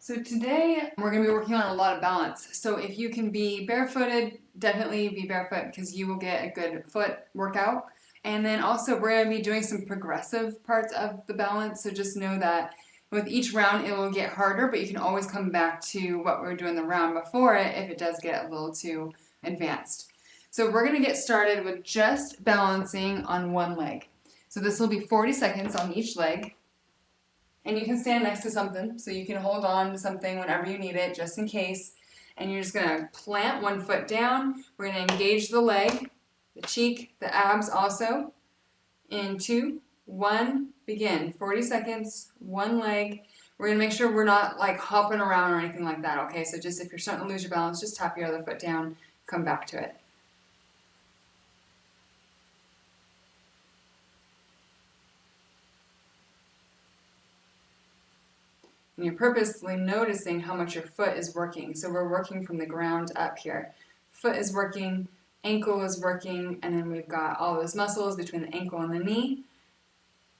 So today we're going to be working on a lot of balance. So if you can be barefooted, definitely be barefoot because you will get a good foot workout. And then also we're going to be doing some progressive parts of the balance. So just know that with each round it will get harder, but you can always come back to what we were doing the round before it if it does get a little too advanced. So we're going to get started with just balancing on one leg. So this will be 40 seconds on each leg. And you can stand next to something, so you can hold on to something whenever you need it, just in case. And you're just gonna plant one foot down. We're gonna engage the leg, the cheek, the abs also. In 2, 1, begin. 40 seconds, one leg. We're gonna make sure we're not like hopping around or anything like that, okay? So just if you're starting to lose your balance, just tap your other foot down, come back to it. And you're purposely noticing how much your foot is working. So we're working from the ground up here. Foot is working, ankle is working, and then we've got all those muscles between the ankle and the knee.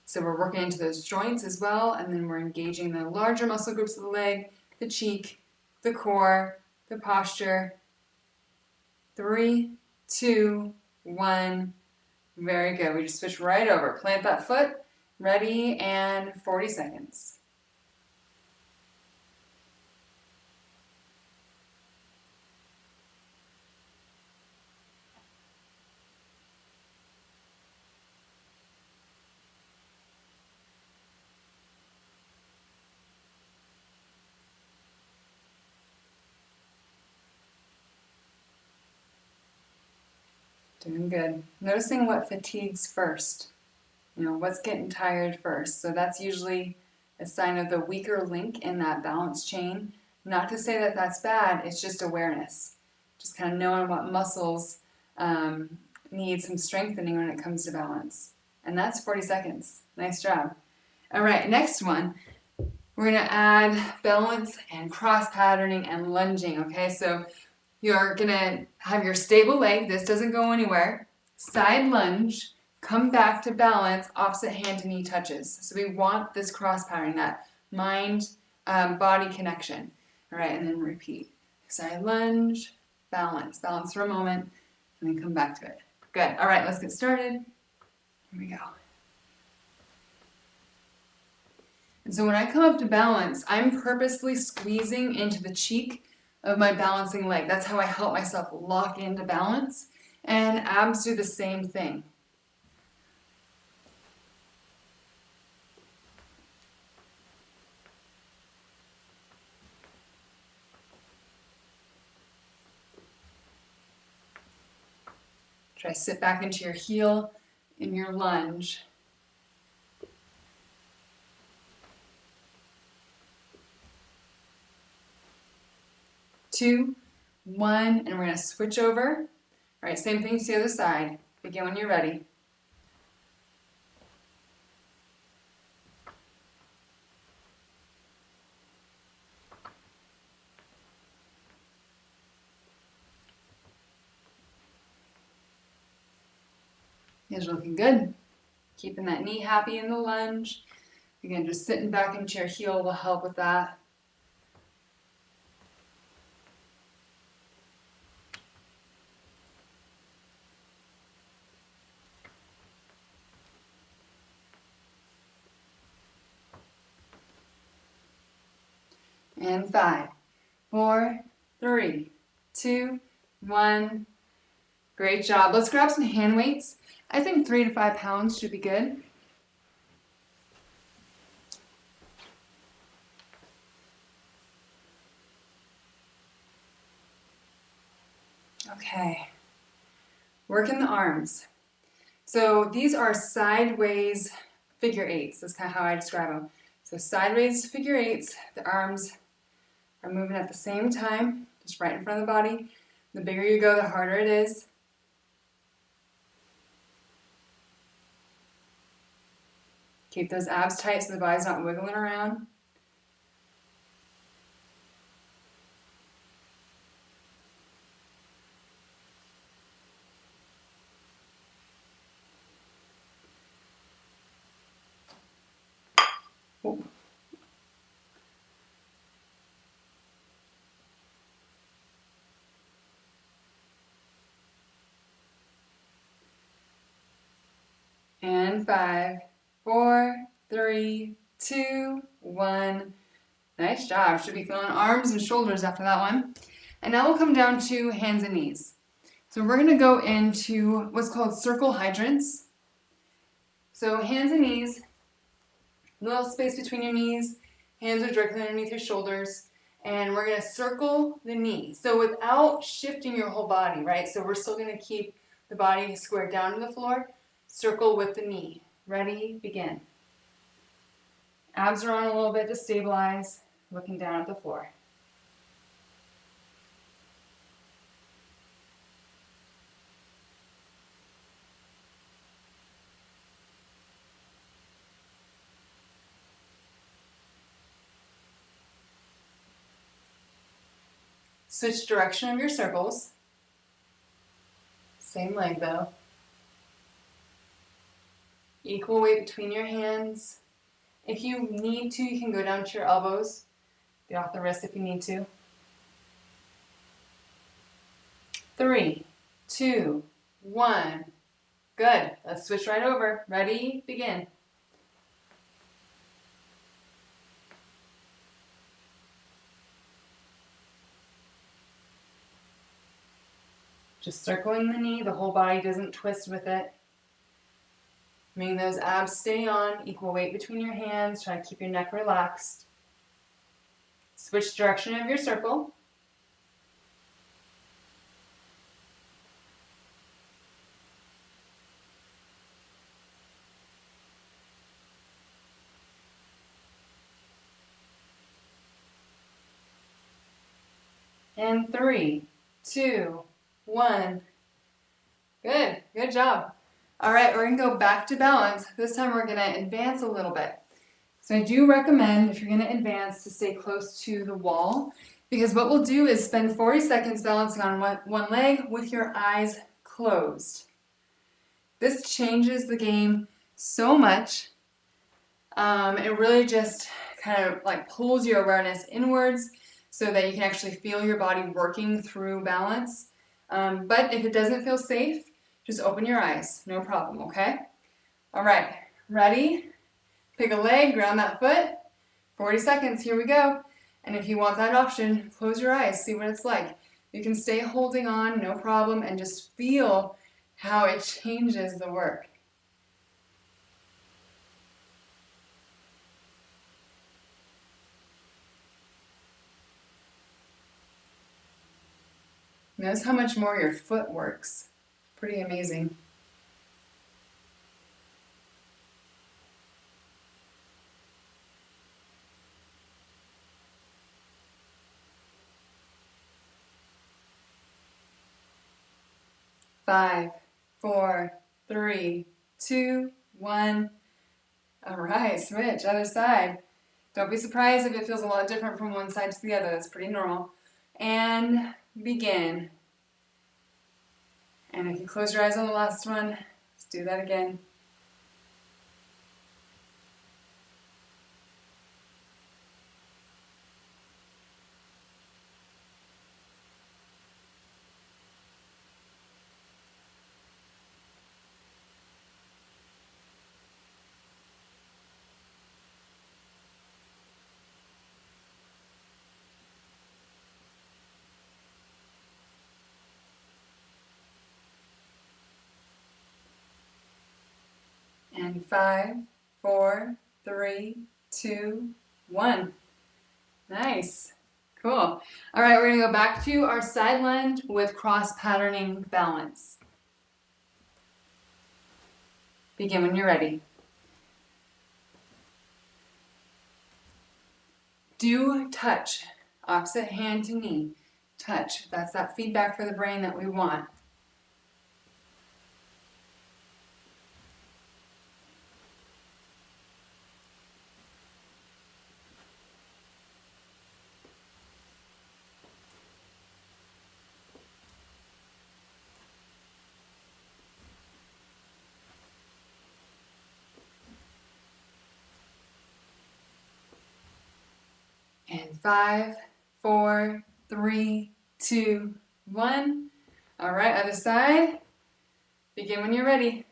So we're working into those joints as well, and then we're engaging the larger muscle groups of the leg, the cheek, the core, the posture. 3, 2, 1. Very good. We just switch right over. Plant that foot. Ready, and 40 seconds. Doing good. Noticing what fatigues first. What's getting tired first. So that's usually a sign of the weaker link in that balance chain. Not to say that that's bad, it's just awareness. Just kind of knowing what muscles need some strengthening when it comes to balance. And that's 40 seconds. Nice job. All right, next one. We're going to add balance and cross patterning and lunging, okay? So you're going to have your stable leg. This doesn't go anywhere. Side lunge. Come back to balance, opposite hand to knee touches. So we want this cross pattern, that mind-body connection. All right, and then repeat. Side lunge, balance. Balance for a moment, and then come back to it. Good. All right, let's get started. Here we go. And so when I come up to balance, I'm purposely squeezing into the cheek of my balancing leg. That's how I help myself lock into balance. And abs do the same thing. Try to sit back into your heel in your lunge. 2, 1, and we're going to switch over. All right, same thing to the other side. Begin when you're ready. You guys are looking good. Keeping that knee happy in the lunge. Again, just sitting back into your heel will help with that. And 5, 4, 3, 2, 1. Great job. Let's grab some hand weights. I think 3 to 5 pounds should be good. Okay. Working the arms. So these are sideways figure eights. That's kind of how I describe them. So sideways figure eights, the arms are moving at the same time, just right in front of the body. The bigger you go, the harder it is. Keep those abs tight so the body's not wiggling around. And 5, 4, 3, 2, 1. Nice job. Should be feeling arms and shoulders after that one. And now we'll come down to hands and knees. So we're going to go into what's called circle hydrants. So hands and knees, little space between your knees, hands are directly underneath your shoulders, and we're going to circle the knee. So without shifting your whole body, right? So we're still going to keep the body squared down to the floor. Circle with the knee. Ready? Begin. Abs are on a little bit to stabilize, looking down at the floor. Switch direction of your circles. Same leg though. Equal weight between your hands. If you need to, you can go down to your elbows. Get off the wrist if you need to. 3, 2, 1. Good. Let's switch right over. Ready? Begin. Just circling the knee, the whole body doesn't twist with it. Making those abs stay on, equal weight between your hands, try to keep your neck relaxed. Switch direction of your circle. And 3, 2, 1. Good. Good job. All right, we're going to go back to balance. This time we're going to advance a little bit. So I do recommend, if you're going to advance, to stay close to the wall, because what we'll do is spend 40 seconds balancing on one leg with your eyes closed. This changes the game so much. It really just kind of like pulls your awareness inwards so that you can actually feel your body working through balance. But if it doesn't feel safe, just open your eyes, no problem, okay? All right, ready? Pick a leg, ground that foot. 40 seconds, here we go. And if you want that option, close your eyes, see what it's like. You can stay holding on, no problem, and just feel how it changes the work. Notice how much more your foot works. Pretty amazing. Five, 4, 3, 2, 1. All right, switch, other side. Don't be surprised if it feels a lot different from one side to the other. That's pretty normal. And begin. And if you close your eyes on the last one, let's do that again. And 5, 4, 3, 2, 1. Nice. Cool. All right, we're going to go back to our side lunge with cross patterning balance. Begin when you're ready. Do touch. Opposite hand to knee. Touch. That's that feedback for the brain that we want. And 5, 4, 3, 2, 1. All right, other side. Begin when you're ready.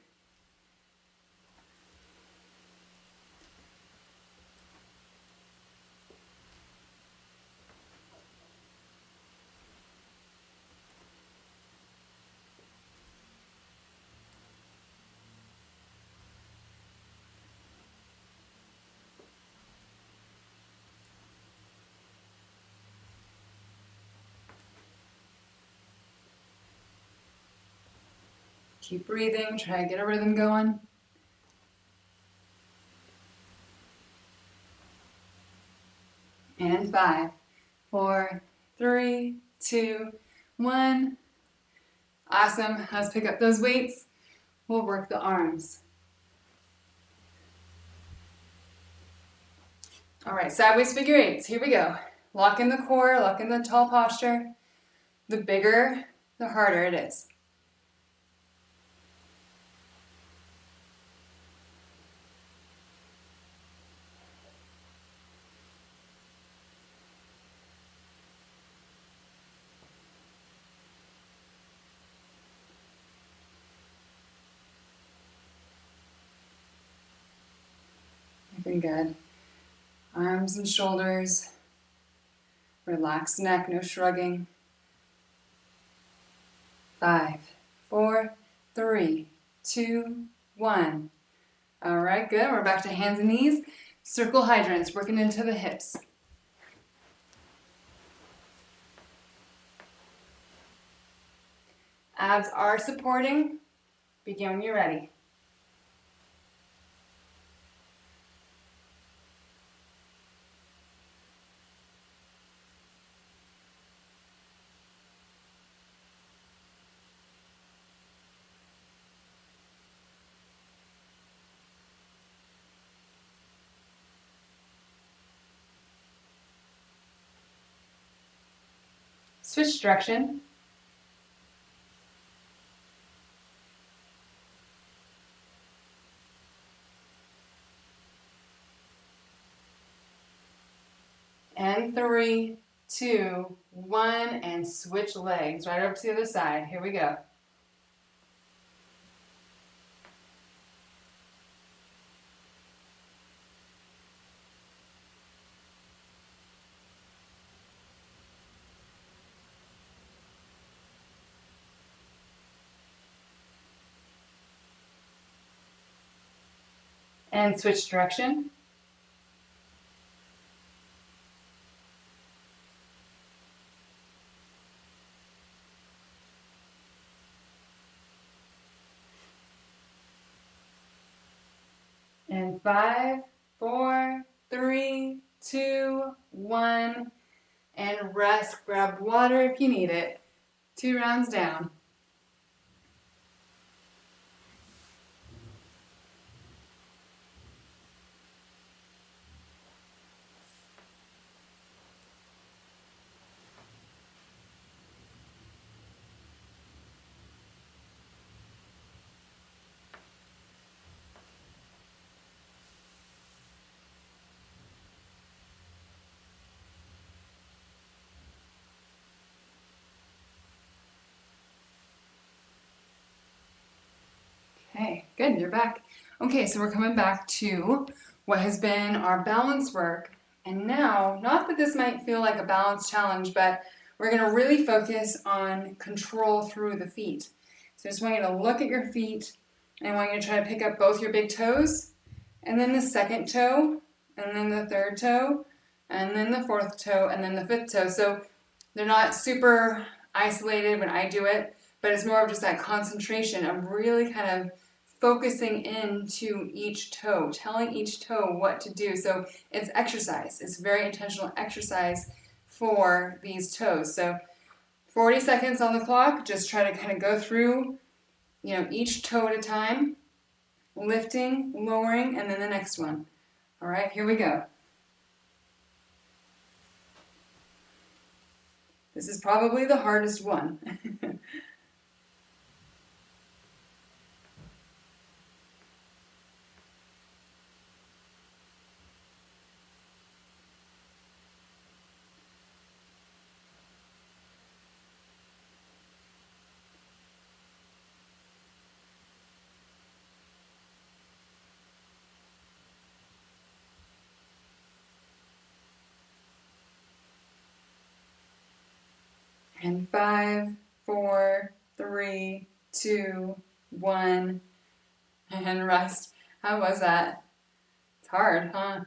Keep breathing, try to get a rhythm going. And 5, 4, 3, 2, 1. Awesome. Let's pick up those weights. We'll work the arms. All right, sideways figure eights. Here we go. Lock in the core, lock in the tall posture. The bigger, the harder it is. Looking good. Arms and shoulders. Relaxed neck, no shrugging. 5, 4, 3, 2, 1. All right, good. We're back to hands and knees. Circle hydrants, working into the hips. Abs are supporting. Begin when you're ready. Switch direction. And 3, 2, 1, and switch legs. Right over to the other side. Here we go. And switch direction. And 5, 4, 3, 2, 1. And rest. Grab water if you need it. 2 rounds down. Okay, good, you're back. Okay, so we're coming back to what has been our balance work. And now, not that this might feel like a balance challenge, but we're gonna really focus on control through the feet. So I just want you to look at your feet, and I want you to try to pick up both your big toes, and then the second toe, and then the third toe, and then the fourth toe, and then the fifth toe. So they're not super isolated when I do it, but it's more of just that concentration of really kind of focusing into each toe, telling each toe what to do. So it's exercise. It's very intentional exercise for these toes. So 40 seconds on the clock. Just try to kind of go through, each toe at a time, lifting, lowering, and then the next one. All right, here we go. This is probably the hardest one. And 5, 4, 3, 2, 1, and rest. How was that? It's hard, huh?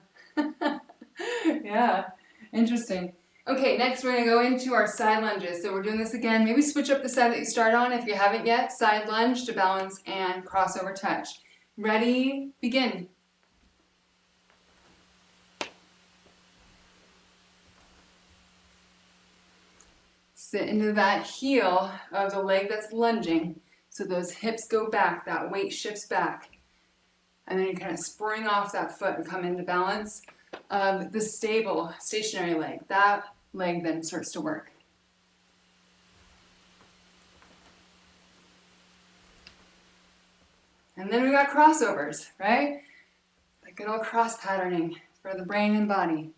Yeah, interesting. Okay, next we're gonna go into our side lunges. So we're doing this again. Maybe switch up the side that you start on if you haven't yet. Side lunge to balance and crossover touch. Ready, begin. Sit into that heel of the leg that's lunging. So those hips go back, that weight shifts back. And then you kind of spring off that foot and come into balance of the stable, stationary leg. That leg then starts to work. And then we got crossovers, right? Like good old cross patterning for the brain and body.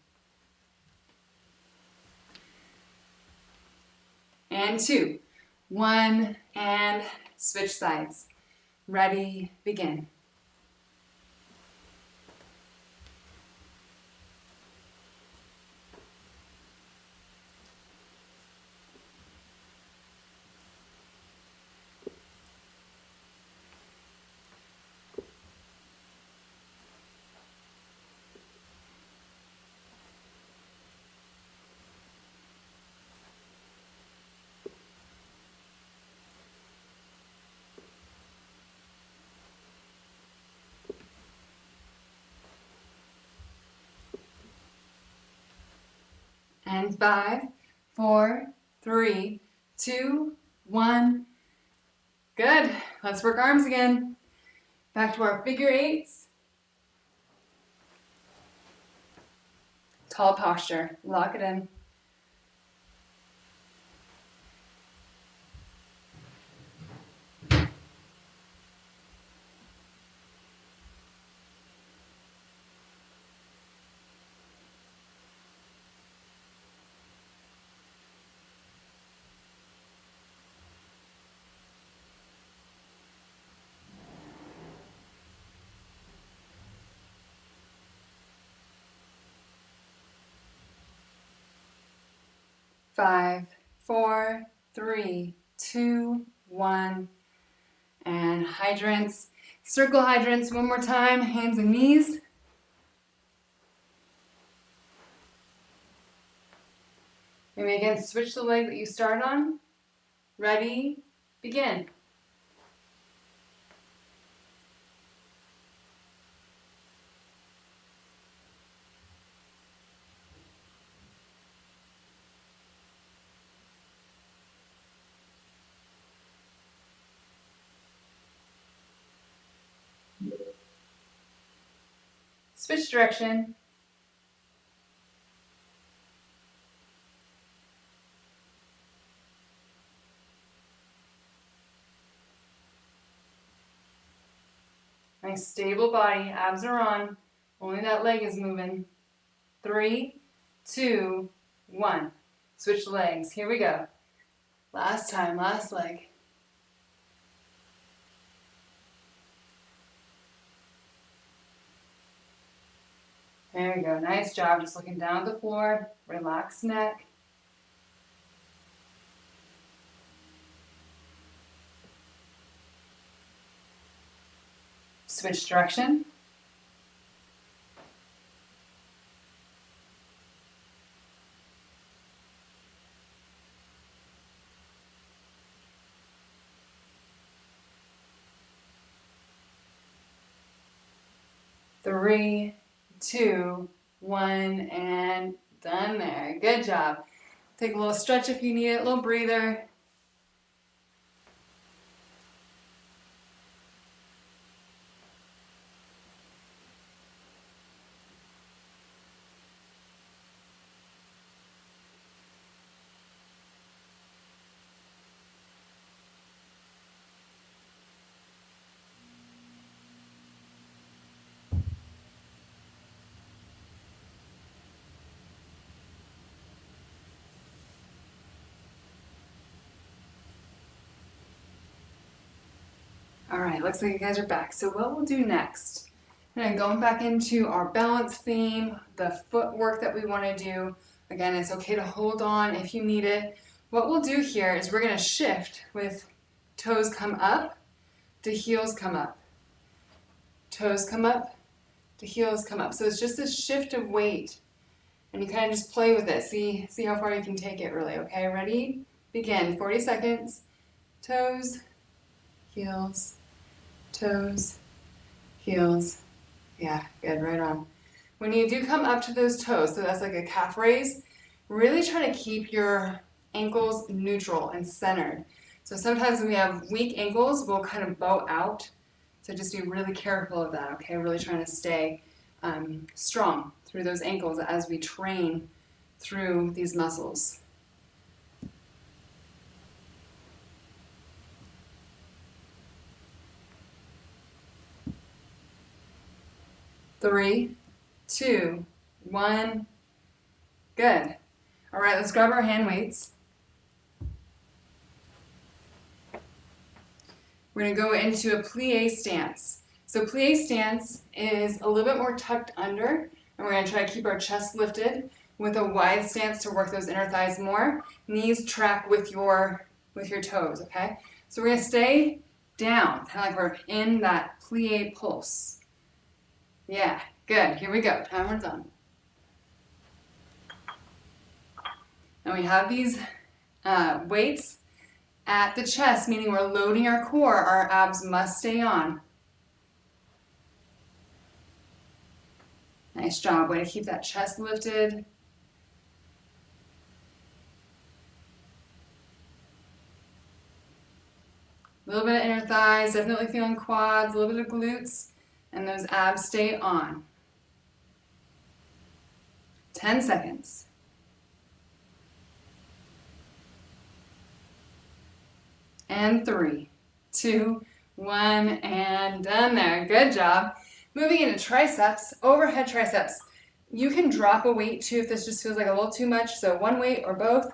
And 2, 1, and switch sides. Ready, begin. And 5, 4, 3, 2, 1. Good. Let's work arms again. Back to our figure eights. Tall posture. Lock it in. Five, 4, 3, 2, 1. And hydrants. Circle hydrants one more time. Hands and knees. Maybe again, switch the leg that you start on. Ready, begin. Switch direction. Nice stable body, abs are on. Only that leg is moving. 3, 2, 1. Switch legs. Here we go. Last time, last leg. There we go. Nice job. Just looking down at the floor. Relax neck. Switch direction. Three, 2, 1, and done there. Good job. Take a little stretch if you need it, a little breather. All right, looks like you guys are back. So what we'll do next, and going back into our balance theme, the footwork that we want to do. Again, it's okay to hold on if you need it. What we'll do here is we're going to shift with toes come up to heels come up. Toes come up to heels come up. So it's just a shift of weight. And you kind of just play with it. See how far you can take it really, okay? Ready? Begin. 40 seconds. Toes, heels, toes, heels. Yeah, good, right on. When you do come up to those toes, so that's like a calf raise, really try to keep your ankles neutral and centered. So sometimes when we have weak ankles, we'll kind of bow out. So just be really careful of that, okay? Really trying to stay strong through those ankles as we train through these muscles. Three, two, one. Good. All right, let's grab our hand weights. We're going to go into a plie stance. So plie stance is a little bit more tucked under, and we're going to try to keep our chest lifted with a wide stance to work those inner thighs more. Knees track with your toes, okay? So we're going to stay down, kind of like we're in that plie pulse. Yeah, good. Here we go. Timer's on. And we have these weights at the chest, meaning we're loading our core. Our abs must stay on. Nice job. Way to keep that chest lifted. A little bit of inner thighs, definitely feeling quads, a little bit of glutes, and those abs stay on. 10 seconds. And 3, 2, 1, and done there. Good job. Moving into triceps, overhead triceps. You can drop a weight too if this just feels like a little too much, so one weight or both.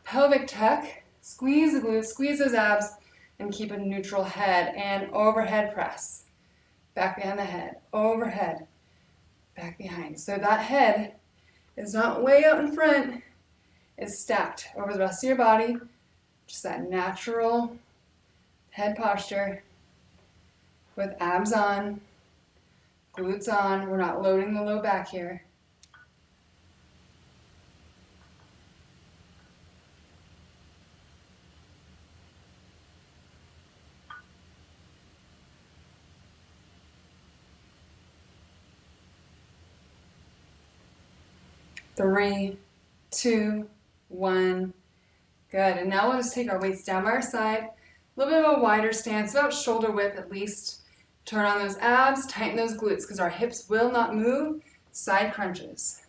Pelvic tuck, squeeze the glutes, squeeze those abs, and keep a neutral head. And overhead press. Back behind the head, overhead, back behind. So that head is not way out in front, it's stacked over the rest of your body. Just that natural head posture with abs on, glutes on. We're not loading the low back here. Three, two, one. Good. And now we'll just take our weights down by our side. A little bit of a wider stance, about shoulder width at least. Turn on those abs, tighten those glutes because our hips will not move. Side crunches.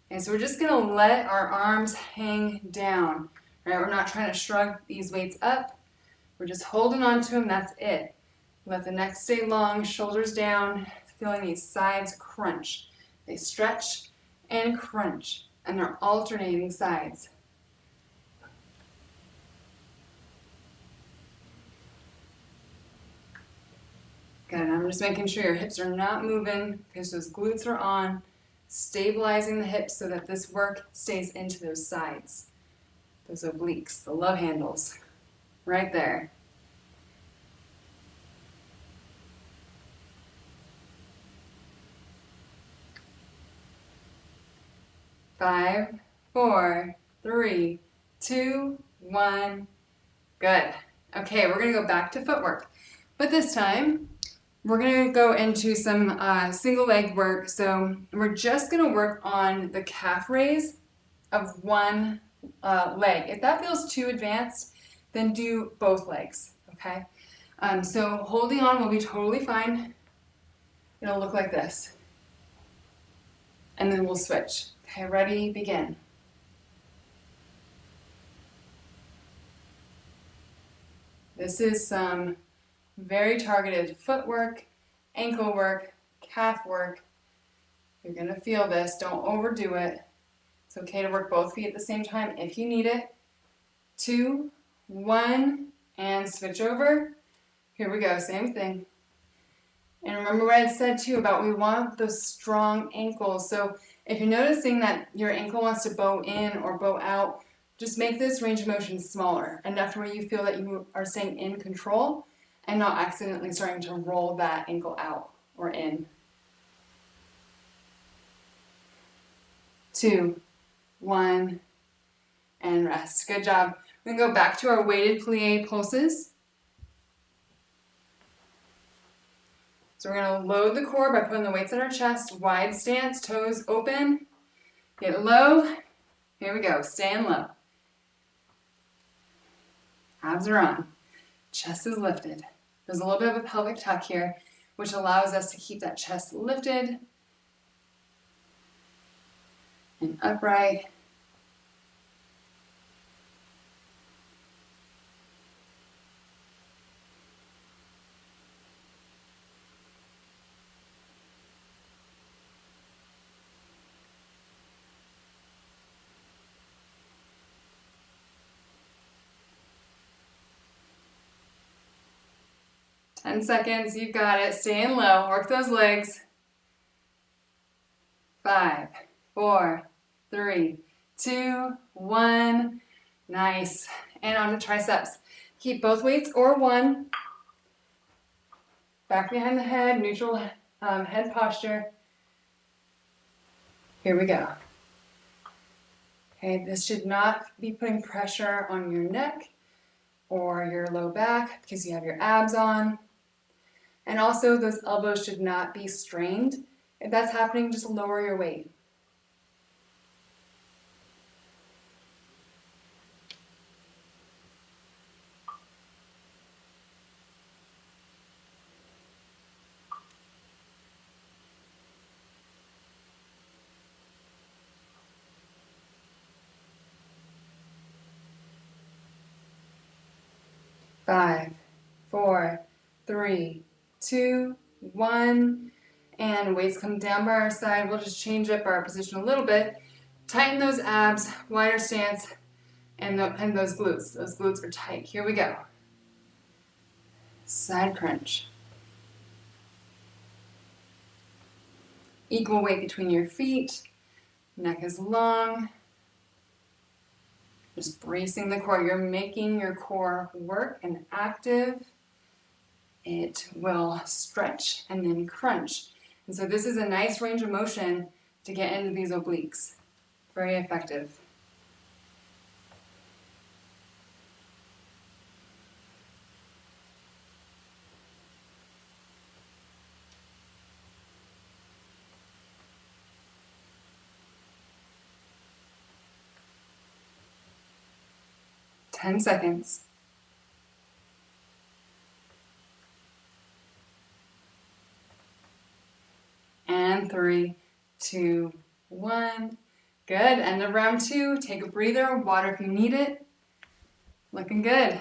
And so we're just going to let our arms hang down. Right? We're not trying to shrug these weights up. We're just holding on to them. That's it. Let the neck stay long, shoulders down, feeling these sides crunch. They stretch and crunch, and they're alternating sides. Good, I'm just making sure your hips are not moving because those glutes are on, stabilizing the hips so that this work stays into those sides, those obliques, the love handles, right there. 5, 4, 3, 2, 1. Good. Okay, we're going to go back to footwork. But this time, we're going to go into some single leg work. So we're just going to work on the calf raise of one leg. If that feels too advanced, then do both legs, okay? So holding on will be totally fine. It'll look like this. And then we'll switch. Okay, ready, begin. This is some very targeted footwork, ankle work, calf work. You're going to feel this. Don't overdo it. It's okay to work both feet at the same time if you need it. 2, 1, and switch over. Here we go, same thing. And remember what I said too about we want those strong ankles. So if you're noticing that your ankle wants to bow in or bow out, just make this range of motion smaller, enough to where you feel that you are staying in control and not accidentally starting to roll that ankle out or in. 2, 1, and rest. Good job. We're going to go back to our weighted plie pulses. So we're going to load the core by putting the weights on our chest, wide stance, toes open, get low. Here we go, stand low. Abs are on, chest is lifted. There's a little bit of a pelvic tuck here, which allows us to keep that chest lifted and upright. Ten seconds, you've got it. Staying low, work those legs. 5, 4, 3, 2, 1. Nice. And on to triceps. Keep both weights or one. Back behind the head, neutral head posture. Here we go. Okay, this should not be putting pressure on your neck or your low back because you have your abs on. And also those elbows should not be strained. If that's happening, just lower your weight. Five, 4, 3, 2, 1. And weights come down by our side. We'll just change up our position a little bit. Tighten those abs, wider stance, and those glutes. Those glutes are tight. Here we go. Side crunch. Equal weight between your feet. Neck is long. Just bracing the core. You're making your core work and active. It will stretch and then crunch. And so this is a nice range of motion to get into these obliques. Very effective. Ten seconds. And 3, 2, 1. Good. End of round 2. Take a breather. Water if you need it. Looking good.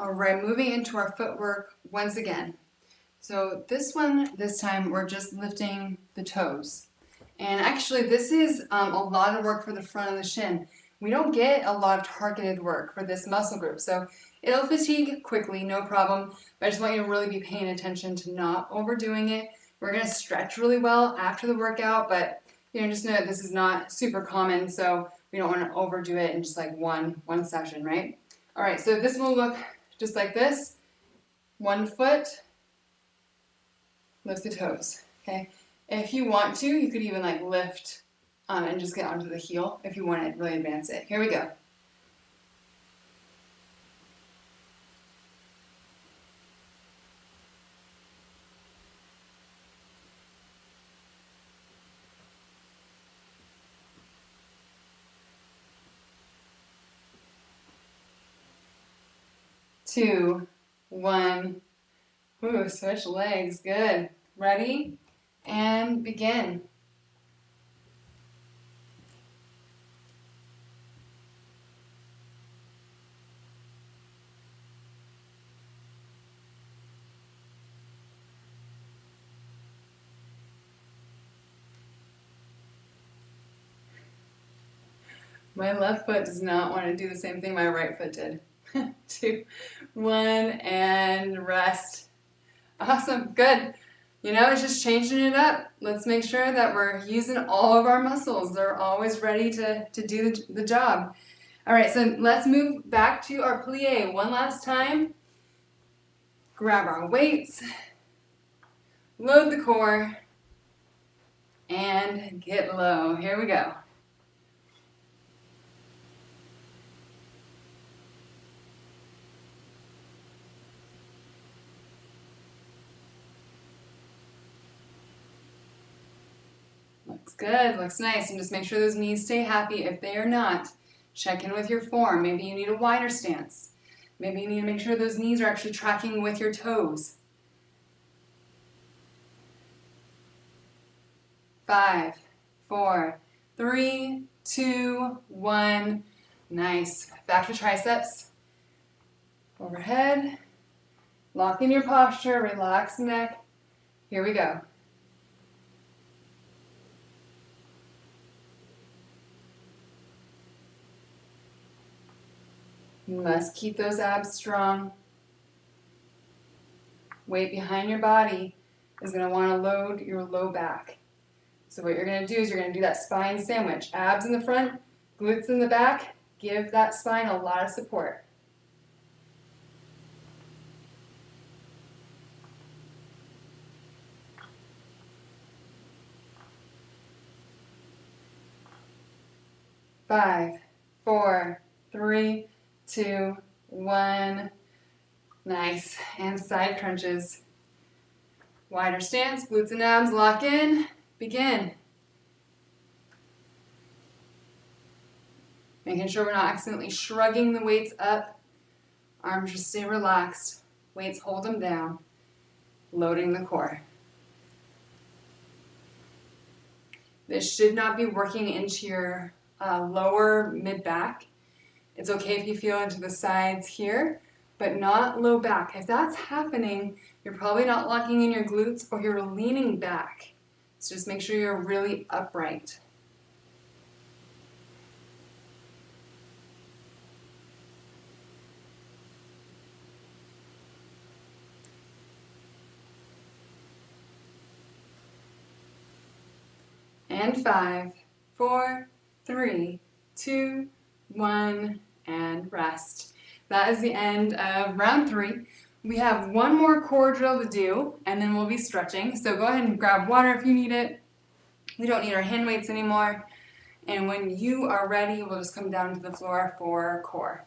All right, moving into our footwork once again. So this time we're just lifting the toes. And actually this is a lot of work for the front of the shin. We don't get a lot of targeted work for this muscle group. So it'll fatigue quickly, no problem. But I just want you to really be paying attention to not overdoing it. We're gonna stretch really well after the workout, but just know that this is not super common, so we don't wanna overdo it in just like one session, right? All right, so this will look just like this. One foot, lift the toes, okay? If you want to, you could even like lift and just get onto the heel if you want to really advance it. Here we go. Two, one. Ooh, switch legs. Good. Ready? And begin. My left foot does not want to do the same thing my right foot did. 2, 1, and rest. Awesome, good. You know, it's just changing it up. Let's make sure that we're using all of our muscles. They're always ready to do the job. All right, so let's move back to our plie one last time. Grab our weights, load the core, and get low. Here we go. Looks good, looks nice. And just make sure those knees stay happy. If they are not, check in with your form. Maybe you need a wider stance. Maybe you need to make sure those knees are actually tracking with your toes. 5, 4, 3, 2, 1. Nice. Back to triceps. Overhead. Lock in your posture. Relax the neck. Here we go. You must keep those abs strong. Weight behind your body is going to want to load your low back. So what you're going to do is you're going to do that spine sandwich. Abs in the front, glutes in the back. Give that spine a lot of support. Five, 4, 3, 2, 1. Nice. And side crunches. Wider stance, glutes and abs lock in. Begin. Making sure we're not accidentally shrugging the weights up. Arms just stay relaxed. Weights hold them down. Loading the core. This should not be working into your lower mid-back. It's okay if you feel into the sides here, but not low back. If that's happening, you're probably not locking in your glutes or you're leaning back. So just make sure you're really upright. And 5, 4, 3, 2, 1, and rest. That is the end of round 3. We have one more core drill to do, and then we'll be stretching. So go ahead and grab water if you need it. We don't need our hand weights anymore. And when you are ready, we'll just come down to the floor for core.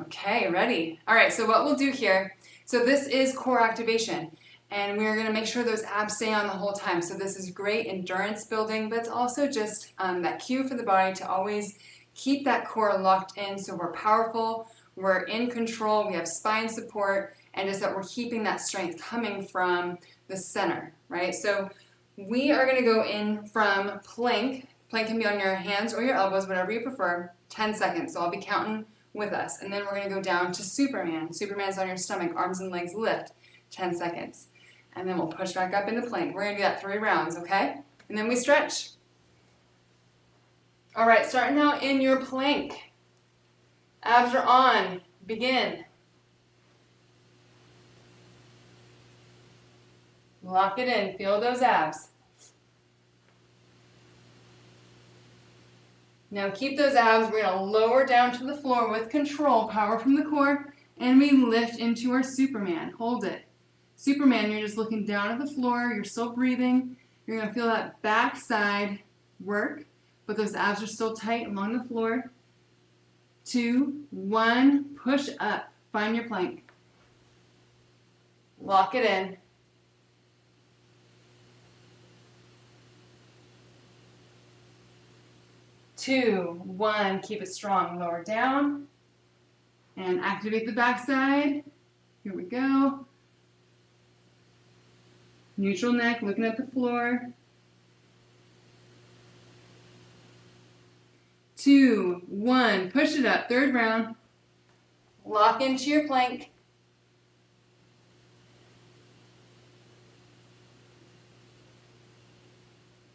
Okay, ready. All right, so what we'll do here, so this is core activation, and we're gonna make sure those abs stay on the whole time. So this is great endurance building, but it's also just that cue for the body to always keep that core locked in so we're powerful, we're in control, we have spine support, and just that we're keeping that strength coming from the center, right? So we are gonna go in from plank. Plank can be on your hands or your elbows, whatever you prefer, 10 seconds. So I'll be counting with us. And then we're going to go down to Superman. Superman's on your stomach, arms and legs lift, 10 seconds. And then we'll push back up into plank. We're going to do that 3 rounds, okay? And then we stretch. All right, starting out in your plank. Abs are on. Begin. Lock it in. Feel those abs. Now keep those abs. We're going to lower down to the floor with control, power from the core, and we lift into our Superman. Hold it. Superman, you're just looking down at the floor. You're still breathing. You're going to feel that back side work, but those abs are still tight along the floor. 2, 1, push up. Find your plank. Lock it in. 2, 1, keep it strong, lower down, and activate the backside. Here we go. Neutral neck, looking at the floor. 2, 1. Push it up. Third round. Lock into your plank.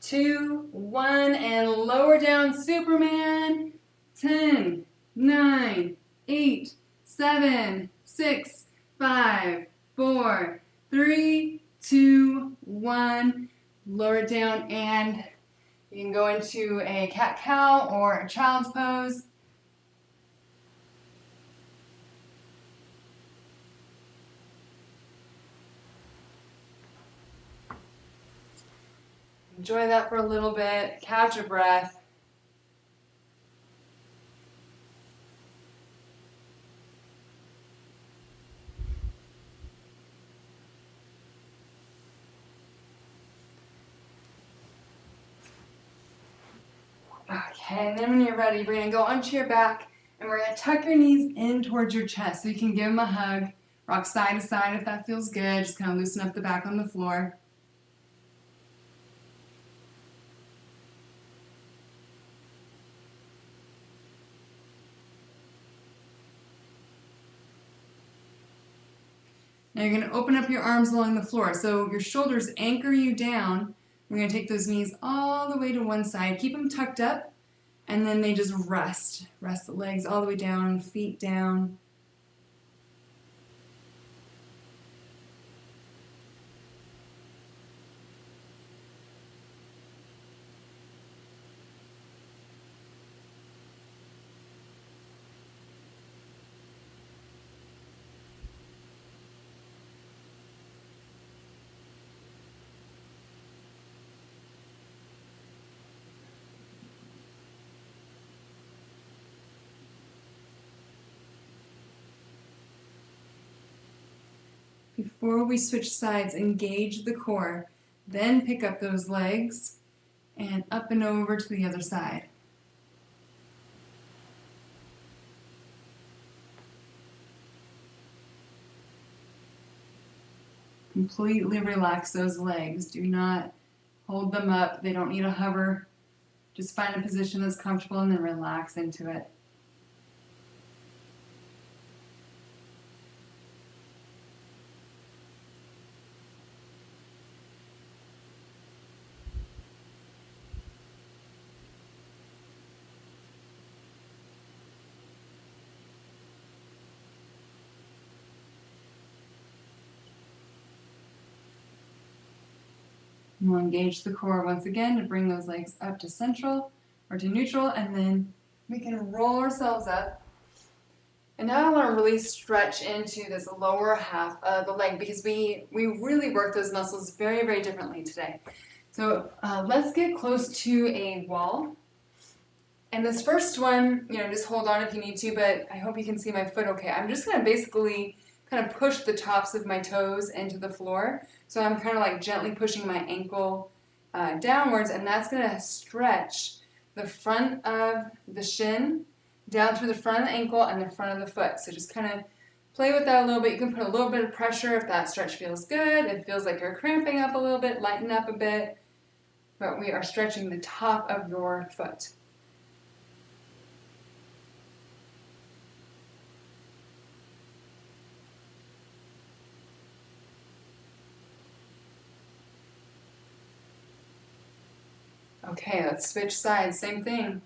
2, 1, and lower down, Superman. 10, 9, 8, 7, 6, 5, 4, 3, 2, 1. Lower it down, and you can go into a cat-cow or a child's pose. Enjoy that for a little bit. Catch your breath. Okay, and then when you're ready, we're going to go onto your back, and we're going to tuck your knees in towards your chest so you can give them a hug. Rock side to side if that feels good. Just kind of loosen up the back on the floor. Now you're going to open up your arms along the floor. So your shoulders anchor you down. We're going to take those knees all the way to one side. Keep them tucked up, and then they just rest. Rest the legs all the way down, feet down. Before we switch sides, engage the core. Then pick up those legs and up and over to the other side. Completely relax those legs. Do not hold them up. They don't need to hover. Just find a position that's comfortable and then relax into it. And we'll engage the core once again to bring those legs up to central or to neutral, and then we can roll ourselves up. And now I want to really stretch into this lower half of the leg because we really work those muscles very, very differently today. So let's get close to a wall. And this first one, just hold on if you need to, but I hope you can see my foot okay. I'm just going to basically kind of push the tops of my toes into the floor. So I'm kind of like gently pushing my ankle downwards, and that's going to stretch the front of the shin down through the front of the ankle and the front of the foot. So just kind of play with that a little bit. You can put a little bit of pressure if that stretch feels good. It feels like you're cramping up a little bit, lighten up a bit. But we are stretching the top of your foot. Okay, let's switch sides. Same thing.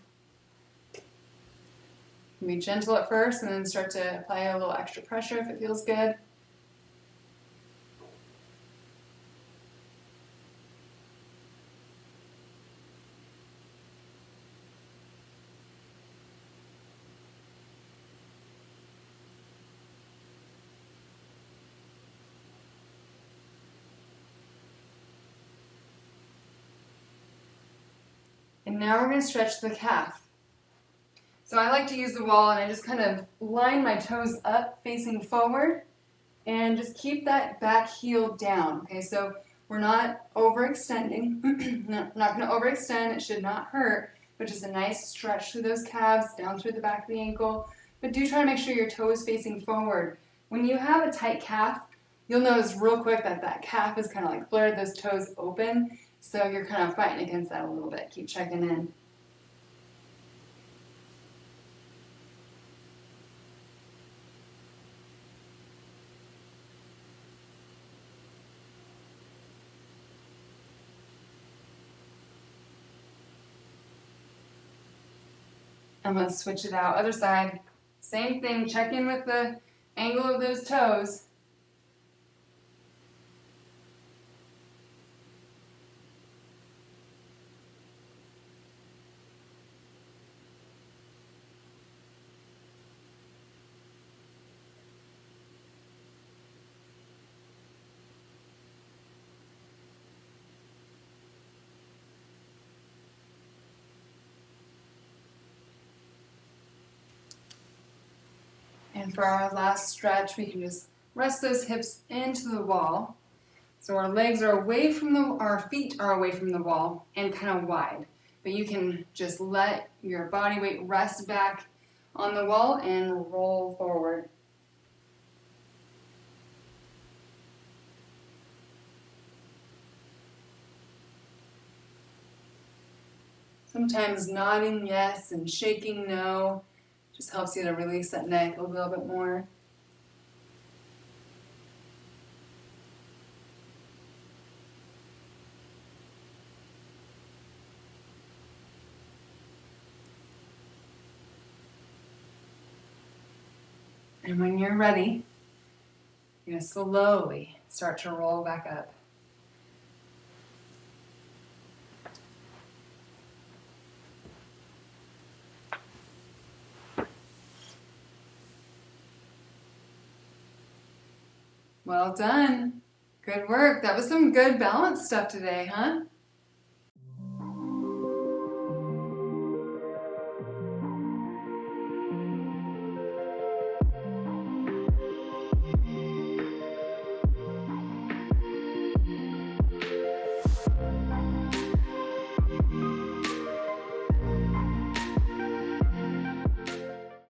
Be gentle at first and then start to apply a little extra pressure if it feels good. And now we're going to stretch the calf. So I like to use the wall, and I just kind of line my toes up facing forward and just keep that back heel down. Okay, so we're not overextending. Not going to overextend. It should not hurt, but just a nice stretch through those calves, down through the back of the ankle. But do try to make sure your toe is facing forward. When you have a tight calf, you'll notice real quick that that calf is kind of like flared, those toes open. So you're kind of fighting against that a little bit. Keep checking in. I'm going to switch it out. Other side. Same thing. Check in with the angle of those toes. And for our last stretch, we can just rest those hips into the wall. So our legs are away from our feet are away from the wall and kind of wide. But you can just let your body weight rest back on the wall and roll forward. Sometimes nodding yes and shaking no just helps you to release that neck a little bit more. And when you're ready, you're going to slowly start to roll back up. Well done. Good work. That was some good balance stuff today, huh?